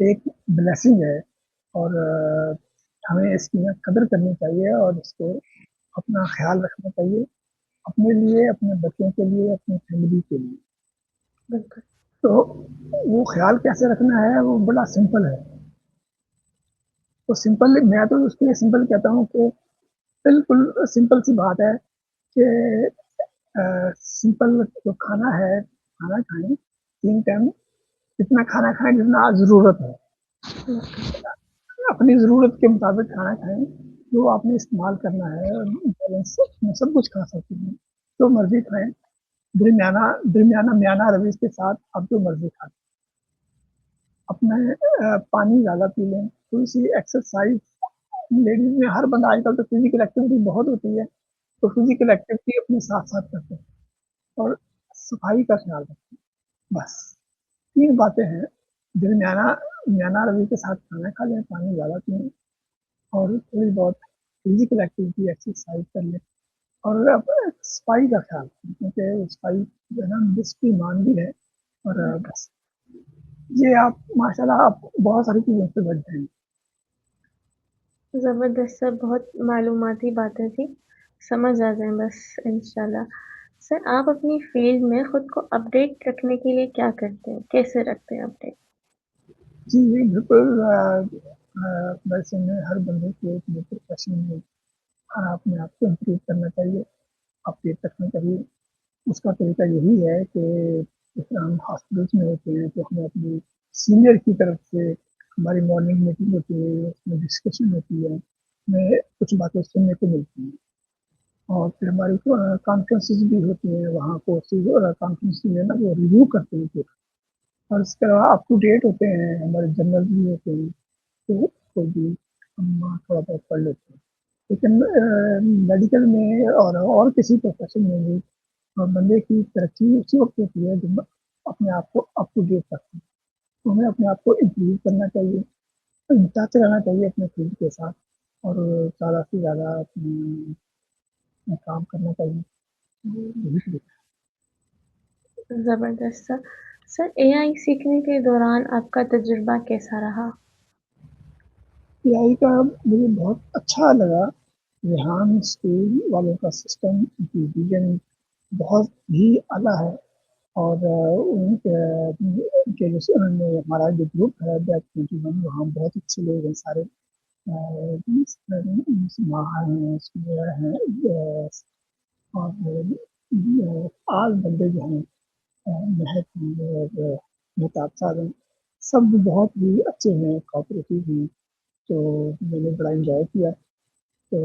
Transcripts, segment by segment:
ایک بلیسنگ ہے اور ہمیں اس کی قدر کرنی چاہیے اور اس کو اپنا خیال رکھنا چاہیے اپنے لیے، اپنے بچوں کے لیے، اپنی فیملی کے لیے. بالکل. تو وہ خیال کیسے رکھنا ہے وہ بڑا سمپل ہے. تو سمپل میں تو اس کے لیے سمپل کہتا ہوں کہ بالکل سمپل سی بات ہے کہ سمپل جو کھانا ہے کھانا کھائیں 3 ٹائم اتنا کھانا کھائیں جتنا ضرورت ہے. اپنی ضرورت کے مطابق کھانا کھائیں. جو آپ نے استعمال کرنا ہے بیلنس میں سب کچھ کھا سکتے ہیں جو مرضی کھائیں. درمیانہ میانہ رویش کے ساتھ آپ جو مرضی کھائیں. اپنا پانی زیادہ پی لیں. تھوڑی سی ایکسرسائز لیڈیز میں ہر بندہ آج کل تو فزیکل ایکٹیویٹی بہت ہوتی ہے تو فزیکل ایکٹیویٹی اپنے ساتھ ساتھ کرتے ہیں اور صفائی کا خیال رکھتے ہیں. بس 3 باتیں ہیں. میانہ روی کے ساتھ کھانا کھا لیں، پانی زیادہ پئیں اور تھوڑی بہت فزیکل ایکٹیویٹی ایکسرسائز کر لیں اور صفائی کا خیال رکھیں کیونکہ صفائی جو ہے نا نصف ایمان بھی ہے. اور بس یہ آپ ماشاء اللہ آپ بہت ساری چیزوں سے بچ جائیں گے. زبردست سر، بہت معلوماتی باتیں تھی، سمجھ آ جائیں بس انشاءاللہ. سر آپ اپنی فیلڈ میں خود کو اپڈیٹ رکھنے کے لیے کیا کرتے ہیں، کیسے رکھتے ہیں اپڈیٹ؟ جی بالکل. ویسے میں ہر بندے کو اپنے پروفیشن میں اپنے آپ کو امپروو کرنا چاہیے، اپڈیٹ رکھنا چاہیے. اس کا طریقہ یہی ہے کہ جس طرح ہم ہاسپٹلس میں ہوتے ہیں تو ہمیں اپنے سینئر کی طرف سے ہماری مارننگ میٹنگ ہوتی ہے، اس میں ڈسکشن ہوتی ہے، ہمیں کچھ باتیں سننے کو ملتی ہیں اور پھر ہماری کانفرنسز بھی ہوتی ہیں. وہاں کو کانفرنس میں نا وہ ریویو کرتے ہیں پھر اور اس کے علاوہ اپ ٹو ڈیٹ ہوتے ہیں. ہمارے جنرل بھی ہوتے ہیں تو اس کو بھی ہم تھوڑا بہت پڑھ لیتے ہیں. لیکن میڈیکل میں اور کسی پروفیشن میں بھی بندے کی ترقی اسی وقت ہوتی ہے جب اپنے آپ کو اپ ٹو ڈیٹ رکھتے ہیں. تو ہمیں اپنے آپ کو امپروو کرنا چاہیے، ٹچ رہنا چاہیے اپنے فیلڈ کے ساتھ اور زیادہ سے زیادہ کام کرنا چاہیے. یہی طریقہ. زبردست سر. سر اے آئی سیکھنے کے دوران آپ کا تجربہ کیسا رہا؟ اے آئی کا مجھے بہت اچھا لگا. ریحان اسکول والوں کا سسٹم کی ویژن بہت ہی اعلیٰ ہے اور ان کے ہمارا جو گروپ ہے بیچ 21 وہاں بہت اچھے لوگ ہیں سارے. ہیں اور آج بندے جو ہیں مہک ہیں اور مہتاب صاحب ہیں، سب بہت ہی اچھے ہیں، کوآپریٹیو ہیں. تو میں نے بڑا انجوائے کیا. تو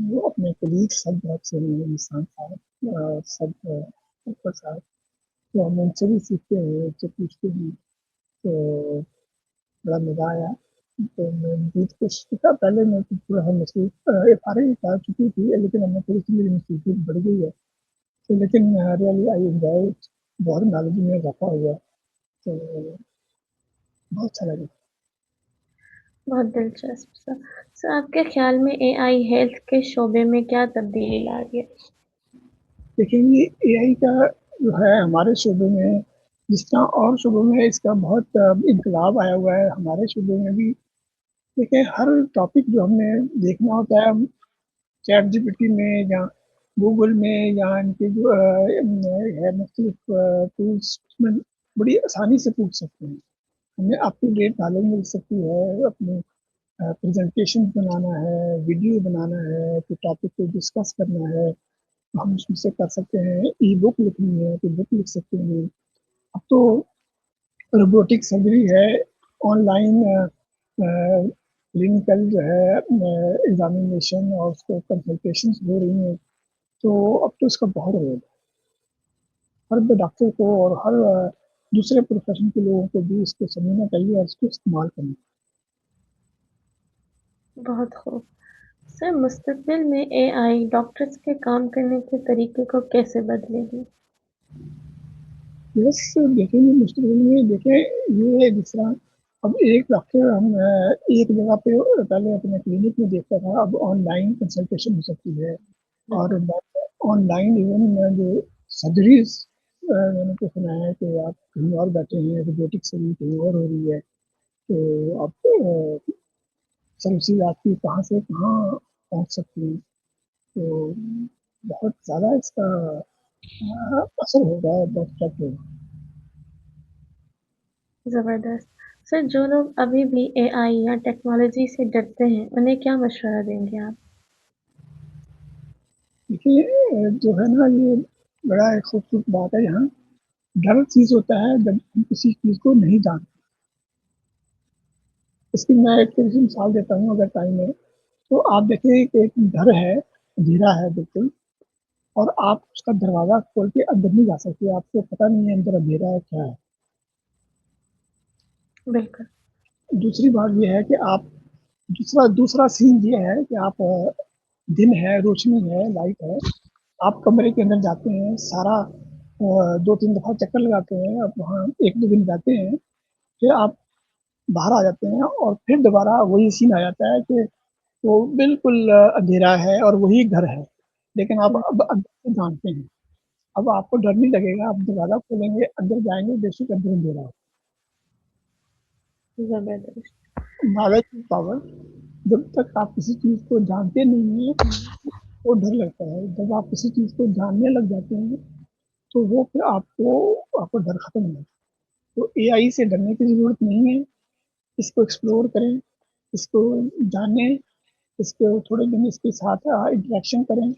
وہ اپنے کلیگ سب بہت سے ہیں، انسان صاحب سب اوپر صاحب تو ہم ان سے بھی سیکھتے ہیں، ان سے پوچھتے ہیں. تو بڑا مزہ آیا. تو میں بہت کچھ سیکھا. پہلے میں پورا مصروف کر چکی تھی لیکن ہم نے تھوڑی سی میری مصروفیت بڑھ گئی ہے. تو لیکن ریئلی آئی انجوائے، بہت نالج میں اضافہ ہوا تو بہت اچھا لگا. بہت دلچسپ سر. سر آپ کے خیال میں اے آئی ہیلتھ کے شعبے میں کیا تبدیلی لا رہی ہے؟ لیکن یہ اے آئی کا جو ہے ہمارے شعبے میں جس طرح اور شعبوں میں اس کا بہت انقلاب آیا ہوا ہے، ہمارے شعبے میں بھی دیکھیں ہر ٹاپک جو ہم نے دیکھنا ہوتا ہے چیٹ جی پی ٹی میں یا گوگل میں یا ان کے جو ہے مختلف ٹولس میں بڑی آسانی سے پوچھ سکتے ہیں. ہمیں اپ ٹو ڈیٹ نالج مل سکتی ہے. اپنے پریزنٹیشن بنانا ہے، ویڈیو بنانا ہے، تو ٹاپک کو ڈسکس کرنا ہے ہم اس میں سے کر سکتے ہیں. ای بک لکھنی ہے تو بک لکھ سکتے ہیں. اب تو روبوٹک سرجری ہے، آن لائن کلینکل جو ہے ایگزامینیشن اور اس کو کنسلٹیشن ہو رہی ہیں. تو اب تو اس کا بہت رول ہے. ہر ڈاکٹر کو اور ہر دوسرے پروفیشن کے لوگوں کو بھی اس کو سمجھنا چاہیے اور اس کو استعمال کرنا چاہیے. بہت خوب. سر مستقبل میں اے آئی ڈاکٹرز کے کام کرنے کے طریقے کو کیسے بدلے گی؟ بس دیکھیں گے مستقبل میں. دیکھیں یہ جس طرح اب ایک ڈاکٹر ہم ایک جگہ پہ پہلے اپنے کلینک میں دیکھتا تھا، اب آن لائن کنسلٹیشن ہو سکتی ہے اور آن لائن ایون جو سرجریز میں نے تو سنا ہے کہ آپ کہیں اور بیٹھے ہیں روبوٹک سرجری کہیں اور ہو رہی ہے. تو آپ سروسز آپ کی کہاں سے کہاں پہنچ سکتی ہیں. تو بہت زیادہ اس کا اثر ہوگا بہت ہوگا. زبردست. سر جو لوگ ابھی بھی اے آئی یا ٹیکنالوجی سے ڈرتے ہیں انہیں کیا مشورہ دیں گے آپ؟ دیکھیے جو ہے نا یہ بڑا ایک خوبصورت بات ہے. یہاں ڈر چیز ہوتا ہے جب ہم کسی چیز کو نہیں جانتے. اس کی میں ایک مثال دیتا ہوں اگر ٹائم ہے تو. آپ دیکھیں کہ ایک گھر ہے, اندھیرا ہے بالکل, اور آپ اس کا دروازہ کھول کے اندر نہیں جا سکتے, آپ کو پتہ نہیں ہے اندر اندھیرا ہے کیا ہے. بالکل. دوسری بات یہ ہے کہ آپ دوسرا سین یہ ہے کہ آپ دن ہے, روشنی ہے, لائٹ ہے, آپ کمرے کے اندر جاتے ہیں, سارا 2-3 دفعہ چکر لگاتے ہیں, آپ وہاں 1-2 دن جاتے ہیں, پھر آپ باہر آ جاتے ہیں اور پھر دوبارہ وہی سین آ جاتا ہے کہ وہ بالکل اندھیرا ہے اور وہی گھر ہے. لیکن آپ اب اندر جانتے ہیں, اب آپ کو ڈر نہیں لگے گا, آپ دروازہ کھولیں گے, اندر جائیں گے, بے شک اندر اندھیرا ہو. زبردست. نالج کی پاور, جب تک آپ کسی چیز کو جانتے نہیں ہیں وہ ڈر لگتا ہے. جب آپ کسی چیز کو جاننے لگ جاتے ہیں تو وہ پھر آپ کو ڈر ختم ہو جاتا ہے. تو اے آئی سے ڈرنے کی ضرورت نہیں ہے, اس کو ایکسپلور کریں, اس کو جانیں, اس کو تھوڑے دن اس کے ساتھ انٹریکشن کریں,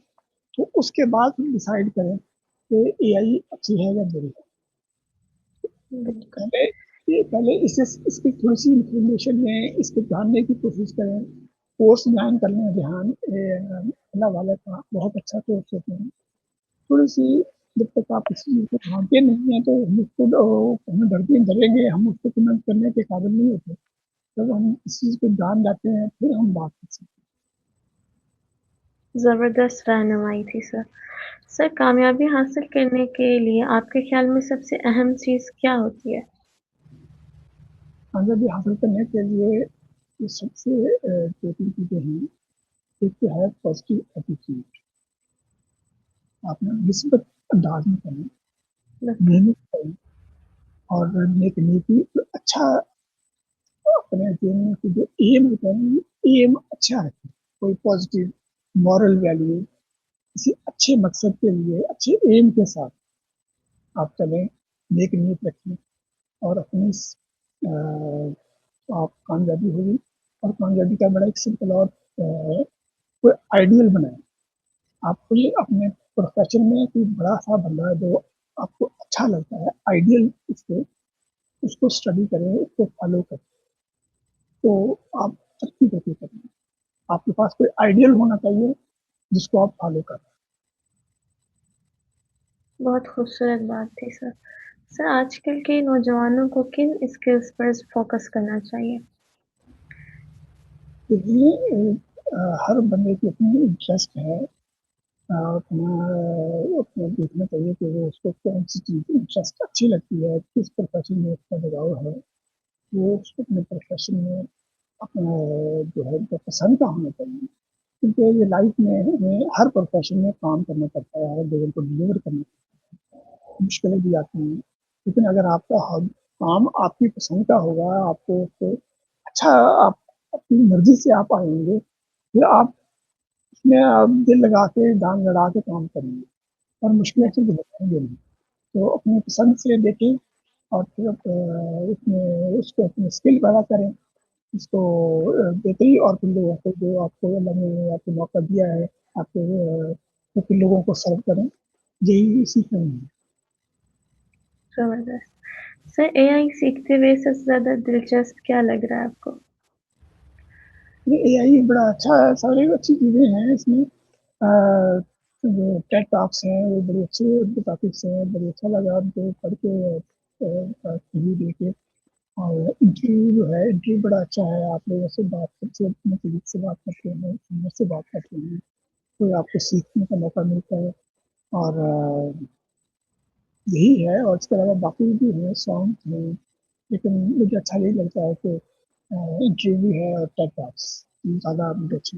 تو اس کے بعد ہم ڈیسائیڈ کریں کہ اے آئی اچھی ہے یا بری ہے. بالکل. پہلے اس کی تھوڑی سی انفارمیشن لیں, اس کو جاننے کی کوشش کریں, کورس جوائن کر لیں. دھیان اللہ والے کا بہت اچھا کورس ہوتے ہیں. تھوڑی سی جب تک آپ کسی چیز کو جانتے نہیں ہیں تو ہمیں ڈریں گے, ہم اس کو کمنٹ کرنے کے قابل نہیں ہوتے. جب ہم اس چیز کو جان جاتے ہیں پھر ہم بات کر سکتے ہیں. زبردست رہنمائی تھی سر. سر کامیابی حاصل کرنے کے لیے آپ کے خیال میں سب سے اہم چیز کیا ہوتی ہے؟ کامیابی حاصل کرنے کے لیے یہ سب سے 2-3 چیزیں ہیں. ایک تو ہے پازیٹیو ایٹیٹیوڈ, آپ نے مثبت انداز میں کریں, بالکل. محنت کریں, اور نیکی اچھا اپنے جینے کی جو ایم ہوتا ہے ایم اچھا ہے, کوئی پازیٹیو مورل ویلیو, کسی اچھے مقصد کے لیے اچھے ایم کے ساتھ آپ چلیں, نیک نیت رکھیں, اور اپنی آپ کامیابی ہوگی. اور کامیابی کا بڑا ایک سمپل اور کوئی آئیڈیل بنائیں. آپ کو یہ اپنے پروفیشن میں کوئی بڑا سا بندہ ہے جو آپ کو اچھا لگتا ہے, آئیڈیل اس کو اسٹڈی کریں, اس کو فالو کریں, تو آپ ترقی کرتے کریں. آپ کے پاس کوئی آئیڈیل ہونا چاہیے جس کو آپ فالو کریں. بہت خوبصورت بات تھی سر. سر آج کل کے نوجوانوں کو کن اسکلز پر فوکس کرنا چاہیے؟ ہر بندے کی اپنی انٹرسٹ ہے, اپنا دیکھنا چاہیے کہ وہ اس کو کون سی چیز انٹرسٹ اچھی لگتی ہے, کس پروفیشن میں اس کا لگاؤ ہے, وہ اس کو اپنے پروفیشن میں اپنا جو ہے پسند کا ہونا چاہیے. کیونکہ یہ لائف میں ہمیں ہر پروفیشن میں کام کرنا پڑتا ہے, ہر جگہ کو ڈلیور کرنا پڑتا ہے, مشکلیں بھی آتی ہیں. لیکن اگر آپ کا کام آپ کی پسند کا ہوگا, آپ کو اچھا, آپ اپنی مرضی سے آپ آئیں گے, پھر آپ اس میں دل لگا کے جان لڑا کے کام کریں گے اور مشکلیں سے گزریں گے نہیں. تو اپنی پسند سے دیکھیں اور پھر اس کو اپنی اسکل پیدا کریں, اس کو بہتری, اور پھر لوگوں کو جو آپ کو اللہ نے آپ کو موقع دیا ہے آپ کو پھر لوگوں کو سرو کریں, یہی سیکھنا ہے. زبردست. سر اے آئی سیکھتے ہوئے سب سے زیادہ دلچسپ کیا لگ رہا ہے آپ کو؟ یہ اے آئی بڑا اچھا ہے, ساری اچھی چیزیں ہیں اس میں. جو ٹیڈ ٹاکس ہیں وہ بڑے اچھے ٹاپکس ہیں, بڑے اچھا لگا جو پڑھ کے ریویو دے کے. اور انٹرویو جو ہے انٹرویو بڑا اچھا ہے, آپ لوگوں سے بات کرتے ہیں, طریقے سے بات کرتے ہیں, سمجھ سے بات کرتے ہیں, کوئی آپ کو سیکھنے کا موقع ملتا ہے. اور یہی ہے, اور اس کے علاوہ باقی بھی ہیں, سانگ ہیں, لیکن مجھے اچھا یہی لگتا ہے کہ انٹرویو ہے اور ٹیڈ ٹاکس زیادہ مجھے اچھے.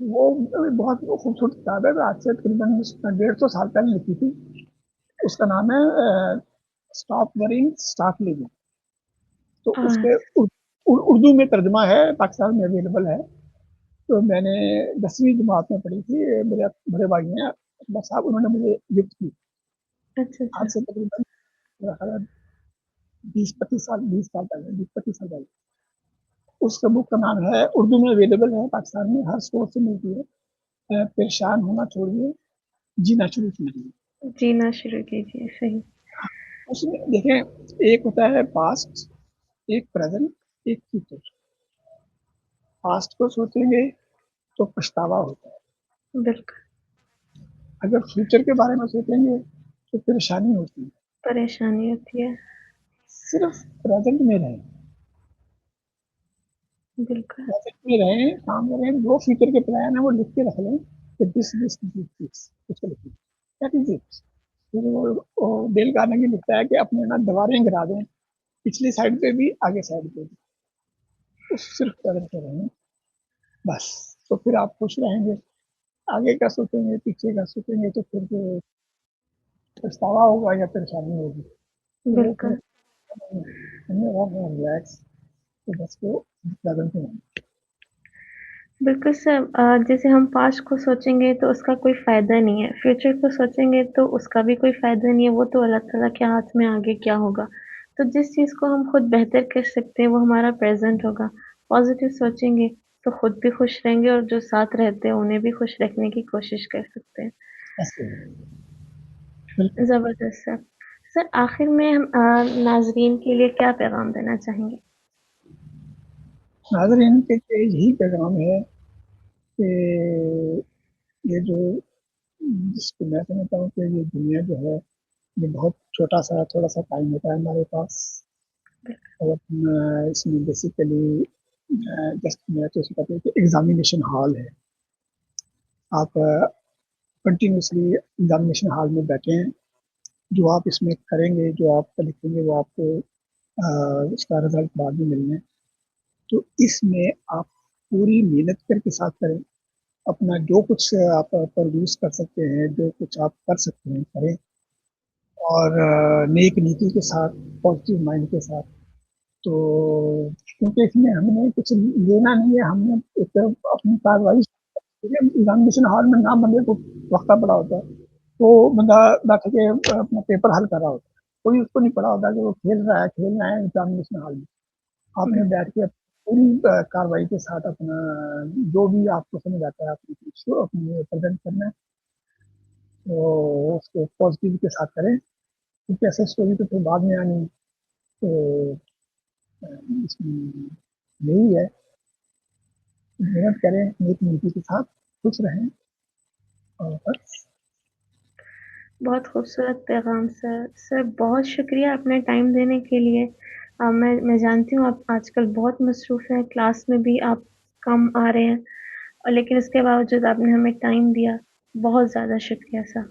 وہ بہت خوبصورت کتاب ہے، آج سے تقریباً 150 سال پہلے لکھی تھی. اس کا نام ہے اسٹاپ ورنگ اسٹارٹ لیونگ. تو اس کے اردو میں ترجمہ ہے، پاکستان میں اویلیبل ہے. تو میں نے 10ویں جماعت میں پڑھی تھی. میرے بڑے بھائی ہیں اکبر صاحب، انہوں نے مجھے گفٹ کی. اچھا اچھا. آج سے تقریباً میرا خیال ہے 20 سال پہلے 20-25 سال پہلے. اس کا بک کا نام ہے، اردو میں اویلیبل ہے، پاکستان میں ہر اسٹور سے ملتی ہے. پریشان ہونا چھوڑیے، جینا شروع کیجیے. جینا شروع کیجیے. صحیح. اس میں دیکھیں، ایک ہوتا ہے پاسٹ، ایک پریزنٹ، ایک فیوچر. پاسٹ کو سوچیں گے تو پچھتاوا ہوتا ہے. بالکل. اگر فیوچر کے بارے میں سوچیں گے تو پریشانی ہوتی ہے. پریشانی ہوتی ہے. صرف پریزنٹ میں رہیں، بالکل. پریزنٹ میں رہیں، کام کریں. جو فیوچر کے پلان ہیں وہ لکھ کے رکھ لیں کہ دس اس کو لکھیں. کیا کیجیے، ڈیل کارنیگی لکھتا ہے کہ اپنے نا دیواریں گرا دیں، پچھلی سائڈ پہ بھی آگے سائڈ پہ بھی. اس صرف پریزنٹ میں رہیں بس، تو پھر آپ خوش رہیں گے. آگے کا سوچیں گے، پیچھے کا سوچیں گے تو پھر پچھتاوا ہوگا یا پریشانی ہوگی. تو وہ بالکل. ریلیکس تو بس وہ پریزنٹ میں. بالکل سر. جیسے ہم پاسٹ کو سوچیں گے تو اس کا کوئی فائدہ نہیں ہے، فیوچر کو سوچیں گے تو اس کا بھی کوئی فائدہ نہیں ہے. وہ تو اللہ تعالیٰ کے ہاتھ میں آگے کیا ہوگا. تو جس چیز کو ہم خود بہتر کر سکتے ہیں وہ ہمارا پریزنٹ ہوگا. پازیٹیو سوچیں گے تو خود بھی خوش رہیں گے اور جو ساتھ رہتے ہیں انہیں بھی خوش رکھنے کی کوشش کر سکتے ہیں. زبردست سر. سر آخر میں ہم ناظرین کے لیے کیا پیغام دینا چاہیں گے؟ ناظرین کے لیے یہی پیغام ہے کہ یہ جو جس کو میں سمجھتا ہوں کہ یہ دنیا جو ہے یہ بہت چھوٹا سا تھوڑا سا ٹائم ہوتا ہے ہمارے پاس. اور اس میں بیسیکلی جسٹ میں تو کہتے ہیں کہ ایگزامینیشن ہال ہے. آپ کنٹینیوسلی ایگزامینیشن ہال میں بیٹھے ہیں. جو آپ اس میں کریں گے، جو آپ کا لکھیں گے، وہ آپ کو اس کا رزلٹ بعد میں ملنا ہے. تو اس میں آپ پوری محنت کر کے ساتھ کریں. اپنا جو کچھ آپ پروڈیوس کر سکتے ہیں، جو کچھ آپ کر سکتے ہیں کریں. اور نیک نیتی کے ساتھ، پازیٹیو مائنڈ کے ساتھ. تو کیونکہ اس میں ہم نے کچھ لینا نہیں ہے، ہم نے ایک طرف اپنی کاروائی. ایگزامینیشن ہال میں نہ بندے کو وقتہ پڑا ہوتا ہے، وہ بندہ بیٹھ کے اپنا پیپر حل کر رہا ہوتا ہے. کوئی اس کو نہیں پڑا ہوتا کہ وہ کھیل رہا ہے ایگزامینیشن ہال میں. آپ نے بیٹھ کے پوری کاروائی کے ساتھ اپنا جو بھی آپ کو سمجھ آتا ہے اپنی پریزنٹ کرنا ہے. تو اس کو پازیٹیو کے ساتھ کریں، کیونکہ ایسے اسٹوری تو پھر بعد میں آنی ہے. تو اس میں یہی ہے، محنت کریں نیک نیتی کے ساتھ، خوش رہیں اور بس. بہت خوبصورت پیغام سر. سر بہت شکریہ اپنے ٹائم دینے کے لیے. میں جانتی ہوں آپ آج کل بہت مصروف ہیں، کلاس میں بھی آپ کم آ رہے ہیں، اور لیکن اس کے باوجود آپ نے ہمیں ٹائم دیا. بہت زیادہ شکریہ sir.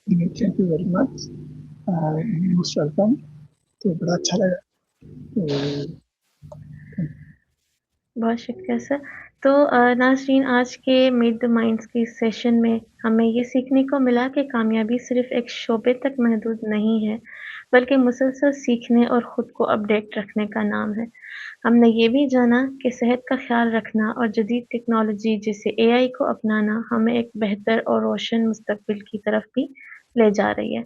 Thank you very much, most welcome. تو بڑا اچھا لگا. بہت شکریہ سر. تو ناظرین، آج کے میٹ دا مائنڈس کی سیشن میں ہمیں یہ سیکھنے کو ملا کہ کامیابی صرف ایک شعبے تک محدود نہیں ہے، بلکہ مسلسل سیکھنے اور خود کو اپڈیٹ رکھنے کا نام ہے. ہم نے یہ بھی جانا کہ صحت کا خیال رکھنا اور جدید ٹیکنالوجی جیسے AI کو اپنانا ہمیں ایک بہتر اور روشن مستقبل کی طرف بھی لے جا رہی ہے.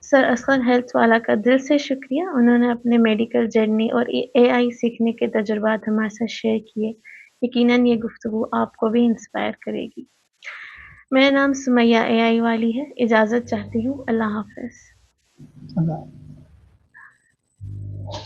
سر اصغر ہیلتھ والا کا دل سے شکریہ. انہوں نے اپنے میڈیکل جرنی اور AI سیکھنے کے تجربات ہمارے ساتھ شیئر کیے. یقیناً یہ گفتگو آپ کو بھی انسپائر کرے گی. میرا نام سمیہ AI والی ہے. اجازت چاہتی ہوں. اللہ حافظ. اللہ